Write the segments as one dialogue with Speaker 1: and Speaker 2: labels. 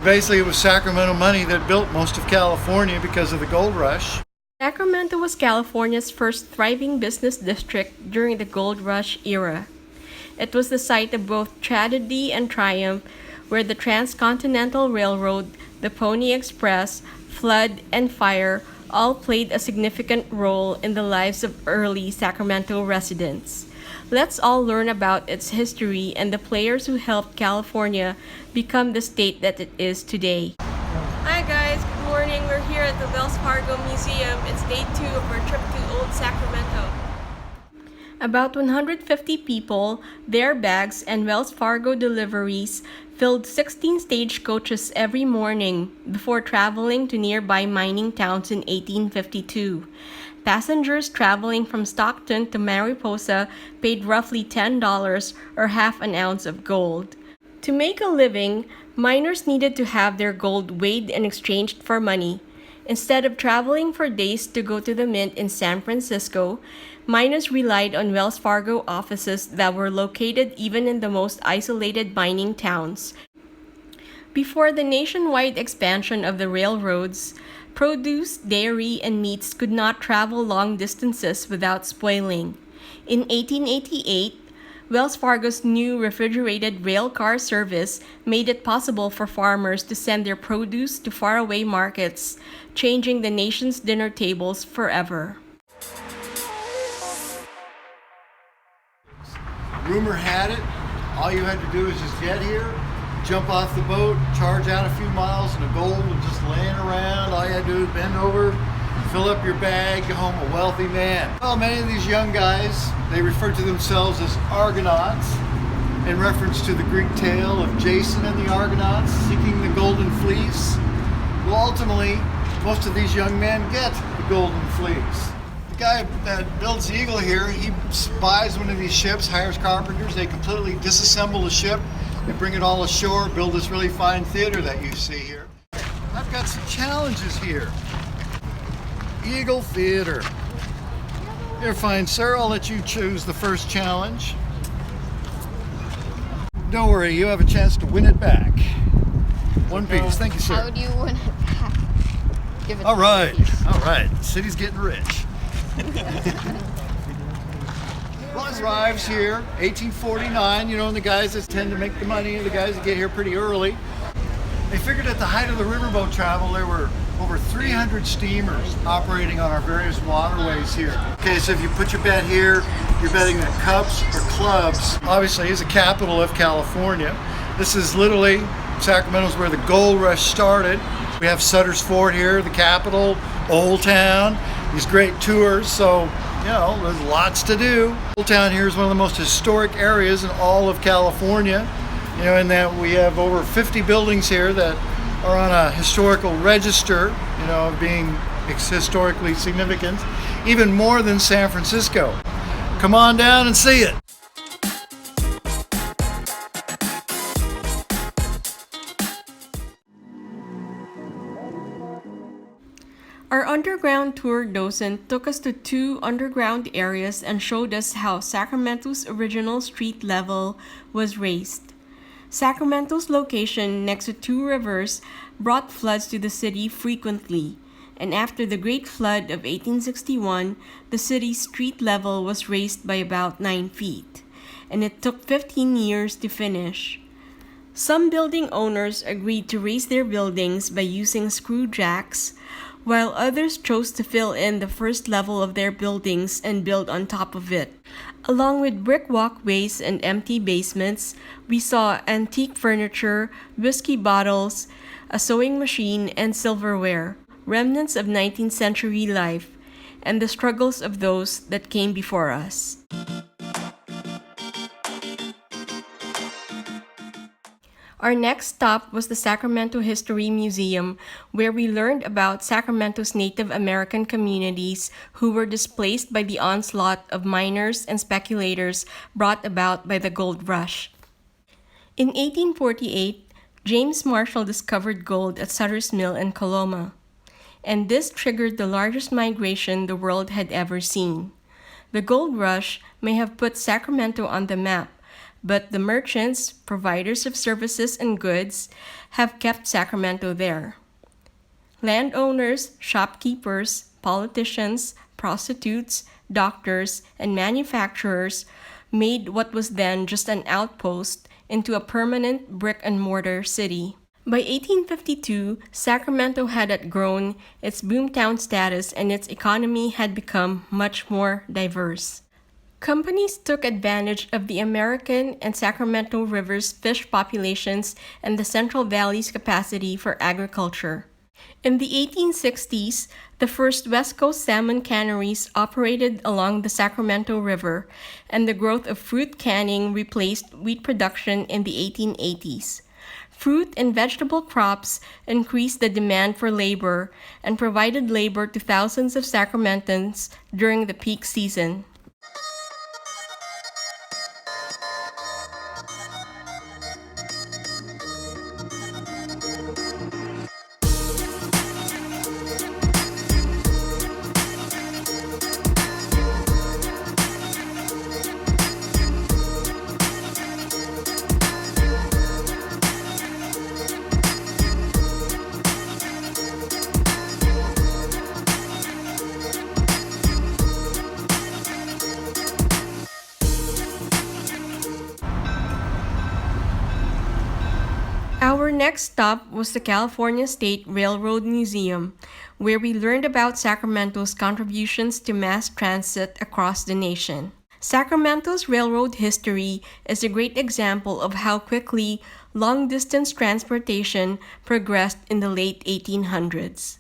Speaker 1: Basically, it was Sacramento money that built most of California because of the gold rush.
Speaker 2: Sacramento was California's first thriving business district during the gold rush era. It was the site of both tragedy and triumph, where the Transcontinental Railroad, the Pony Express, flood, and fire all played a significant role in the lives of early Sacramento residents. Let's all learn about its history and the players who helped California become the state that it is today. Hi guys, good morning. We're here at the Wells Fargo Museum. It's day 2 of our trip to Old Sacramento. About 150 people, their bags, and Wells Fargo deliveries filled 16 stagecoaches every morning before traveling to nearby mining towns in 1852. Passengers traveling from Stockton to Mariposa paid roughly $10 or half an ounce of gold. To make a living, miners needed to have their gold weighed and exchanged for money. Instead of traveling for days to go to the mint in San Francisco, miners relied on Wells Fargo offices that were located even in the most isolated mining towns. Before the nationwide expansion of the railroads, produce, dairy, and meats could not travel long distances without spoiling. In 1888, Wells Fargo's new refrigerated rail car service made it possible for farmers to send their produce to faraway markets, changing the nation's dinner tables forever.
Speaker 1: Rumor had it, all you had to do was just get here, jump off the boat, charge out a few miles, and the gold was just laying around. All you had to do is bend over, fill up your bag, go home a wealthy man. Well, many of these young guys, they refer to themselves as Argonauts, in reference to the Greek tale of Jason and the Argonauts seeking the golden fleece. Well, ultimately, most of these young men get the golden fleece. The guy that builds the Eagle here, he buys one of these ships, hires carpenters, they completely disassemble the ship, they bring it all ashore, build this really fine theater that you see here. I've got some challenges here. Eagle Theater. Here, fine sir, I'll let you choose the first challenge. Don't worry, you have a chance to win it back. One piece, thank you sir.
Speaker 3: How do you win it back? Give it
Speaker 1: all right, the city's getting rich. Well, it arrives here, 1849, you know, and the guys that tend to make the money, the guys that get here pretty early. They figured at the height of the riverboat travel, there were over 300 steamers operating on our various waterways here. Okay, so if you put your bet here, you're betting that cups or clubs. Obviously, is the capital of California. This is literally, Sacramento's where the gold rush started. We have Sutter's Fort here, the capital, Old Town, these great tours, so you know, there's lots to do. Old Town here is one of the most historic areas in all of California. You know, in that we have over 50 buildings here that are on a historical register, you know, of being historically significant, even more than San Francisco. Come on down and see it.
Speaker 2: Our underground tour docent took us to 2 underground areas and showed us how Sacramento's original street level was raised. Sacramento's location next to 2 rivers brought floods to the city frequently, and after the Great Flood of 1861, the city's street level was raised by about 9 feet, and it took 15 years to finish. Some building owners agreed to raise their buildings by using screw jacks, while others chose to fill in the first level of their buildings and build on top of it. Along with brick walkways and empty basements, we saw antique furniture, whiskey bottles, a sewing machine, and silverware, remnants of 19th century life, and the struggles of those that came before us. Our next stop was the Sacramento History Museum, where we learned about Sacramento's Native American communities who were displaced by the onslaught of miners and speculators brought about by the gold rush. In 1848, James Marshall discovered gold at Sutter's Mill in Coloma, and this triggered the largest migration the world had ever seen. The gold rush may have put Sacramento on the map, but the merchants, providers of services and goods, have kept Sacramento there. Landowners, shopkeepers, politicians, prostitutes, doctors, and manufacturers made what was then just an outpost into a permanent brick-and-mortar city. By 1852, Sacramento had outgrown its boomtown status and its economy had become much more diverse. Companies took advantage of the American and Sacramento River's fish populations and the Central Valley's capacity for agriculture. In the 1860s, the first West Coast salmon canneries operated along the Sacramento River, and the growth of fruit canning replaced wheat production in the 1880s. Fruit and vegetable crops increased the demand for labor and provided labor to thousands of Sacramentans during the peak season. Our next stop was the California State Railroad Museum, where we learned about Sacramento's contributions to mass transit across the nation. Sacramento's railroad history is a great example of how quickly long-distance transportation progressed in the late 1800s.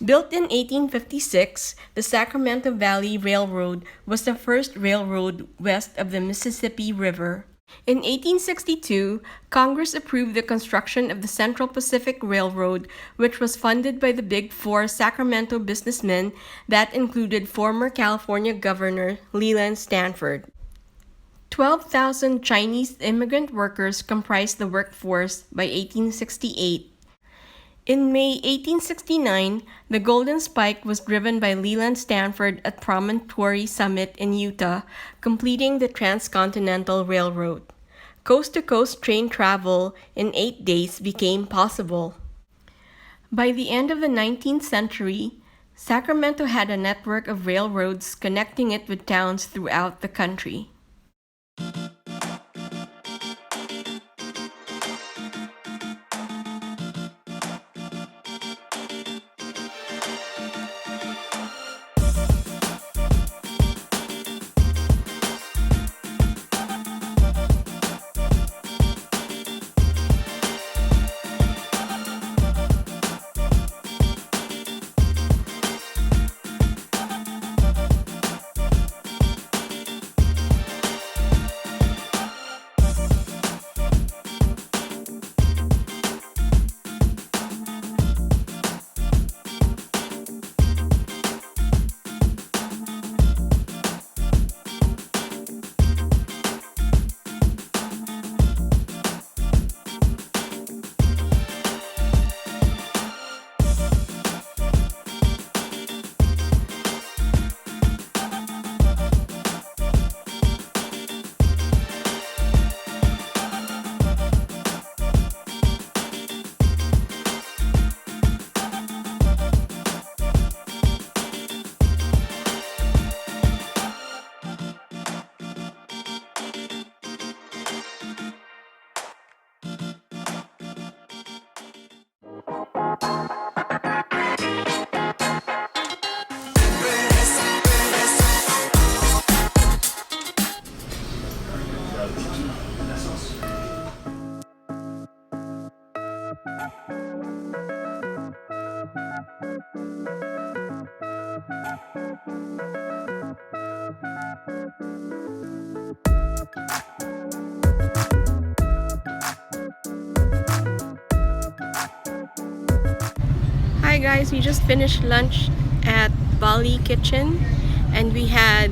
Speaker 2: Built in 1856, the Sacramento Valley Railroad was the first railroad west of the Mississippi River. In 1862, Congress approved the construction of the Central Pacific Railroad, which was funded by the Big Four Sacramento businessmen that included former California Governor Leland Stanford. 12,000 Chinese immigrant workers comprised the workforce by 1868. In May 1869, the Golden Spike was driven by Leland Stanford at Promontory Summit in Utah, completing the Transcontinental Railroad. Coast-to-coast train travel in 8 days became possible. By the end of the 19th century, Sacramento had a network of railroads connecting it with towns throughout the country. Hi guys, we just finished lunch at Bali Kitchen and we had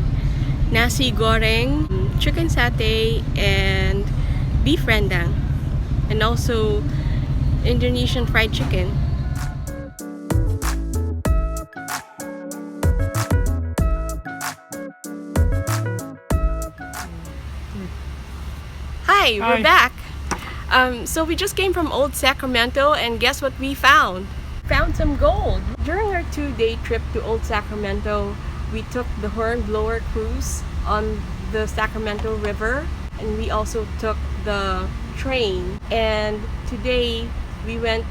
Speaker 2: nasi goreng, chicken satay, and beef rendang, and also Indonesian fried chicken. Hi,
Speaker 4: Hi.
Speaker 2: we're back. So we just came from Old Sacramento, and guess what we found? Found some gold. During our 2-day trip to Old Sacramento, we took the Hornblower cruise on the Sacramento River, and we also took the train. And today we went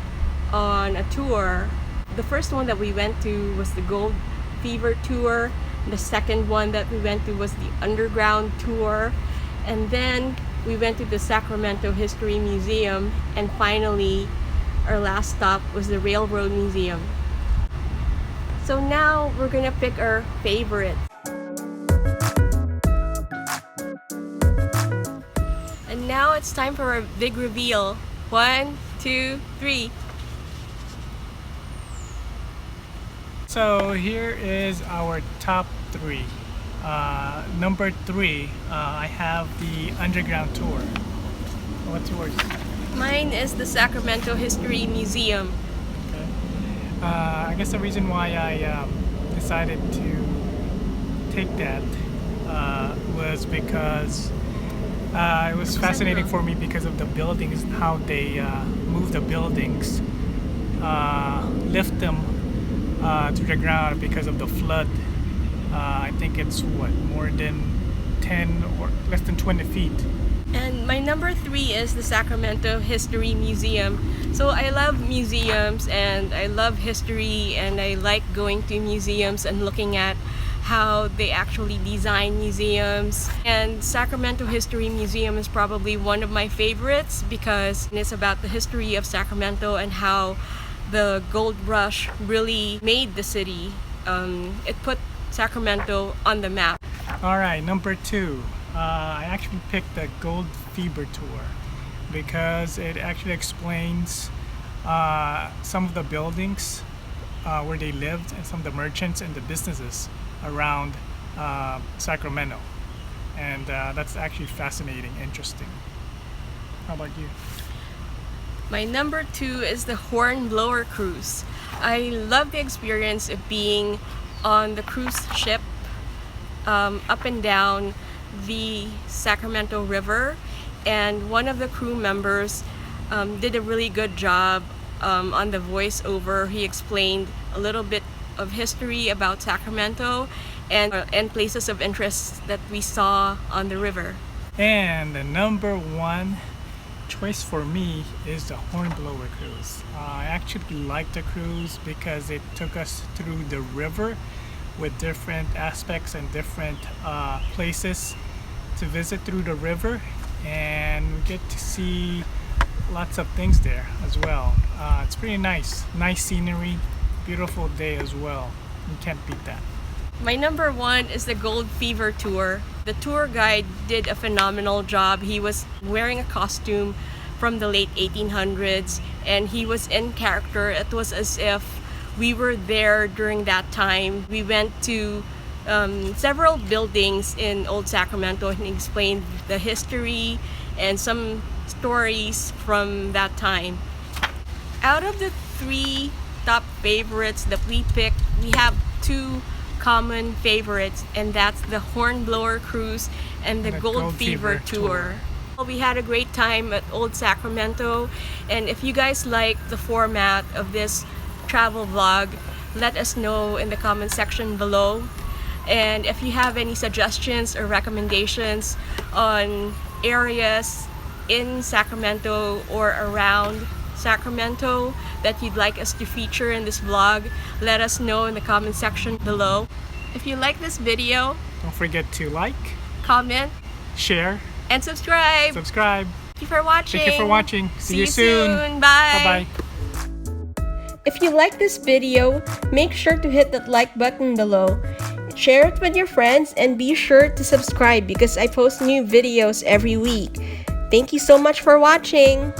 Speaker 2: on a tour. The first one that we went to was the Gold Fever tour. The second one that we went to was the Underground tour. And then we went to the Sacramento History Museum. And finally, our last stop was the Railroad Museum. So now we're gonna pick our favorite. And now it's time for our big reveal. 1, 2, 3.
Speaker 4: So here is our top 3. Number 3, I have the Underground tour. What's yours?
Speaker 2: Mine is the Sacramento History Museum.
Speaker 4: Okay. I guess the reason why I decided to take that was because it was fascinating for me because of the buildings, how they move the buildings, lift them to the ground because of the flood. I think it's more than 10 or less than 20 feet.
Speaker 2: And my number 3 is the Sacramento History Museum. So I love museums and I love history, and I like going to museums and looking at how they actually design museums. And Sacramento History Museum is probably one of my favorites because it's about the history of Sacramento and how the gold rush really made the city. It put Sacramento on the map.
Speaker 4: All right, number 2. I actually picked the Gold Fever tour because it actually explains some of the buildings where they lived and some of the merchants and the businesses around Sacramento. And that's actually fascinating, interesting. How about you?
Speaker 2: My number 2 is the Hornblower cruise. I love the experience of being on the cruise ship up and down the Sacramento River, and one of the crew members did a really good job on the voiceover. He explained a little bit of history about Sacramento and places of interest that we saw on the river.
Speaker 4: And the number 1 choice for me is the Hornblower cruise. I actually like the cruise because it took us through the river with different aspects and different places to visit through the river, and we get to see lots of things there as well. It's pretty nice scenery, beautiful day as well. You can't beat that.
Speaker 2: My number 1 is the Gold Fever tour. The tour guide did a phenomenal job. He was wearing a costume from the late 1800s, and he was in character. It was as if we were there during that time. We went to several buildings in Old Sacramento and explained the history and some stories from that time. Out of the 3 top favorites that we picked, we have 2 common favorites, and that's the Hornblower cruise and the Gold Fever tour. We had a great time at Old Sacramento, and if you guys like the format of this travel vlog, let us know in the comment section below. And if you have any suggestions or recommendations on areas in Sacramento or around Sacramento that you'd like us to feature in this vlog, let us know in the comment section below. If you like this video,
Speaker 4: Don't forget to like,
Speaker 2: comment,
Speaker 4: share,
Speaker 2: and subscribe.
Speaker 4: subscribe.
Speaker 2: Thank you for watching.
Speaker 4: Thank you for watching. See you soon.
Speaker 2: Bye.
Speaker 4: Bye-bye.
Speaker 2: If you like this video, make sure to hit that like button below. Share it with your friends and be sure to subscribe because I post new videos every week. Thank you so much for watching.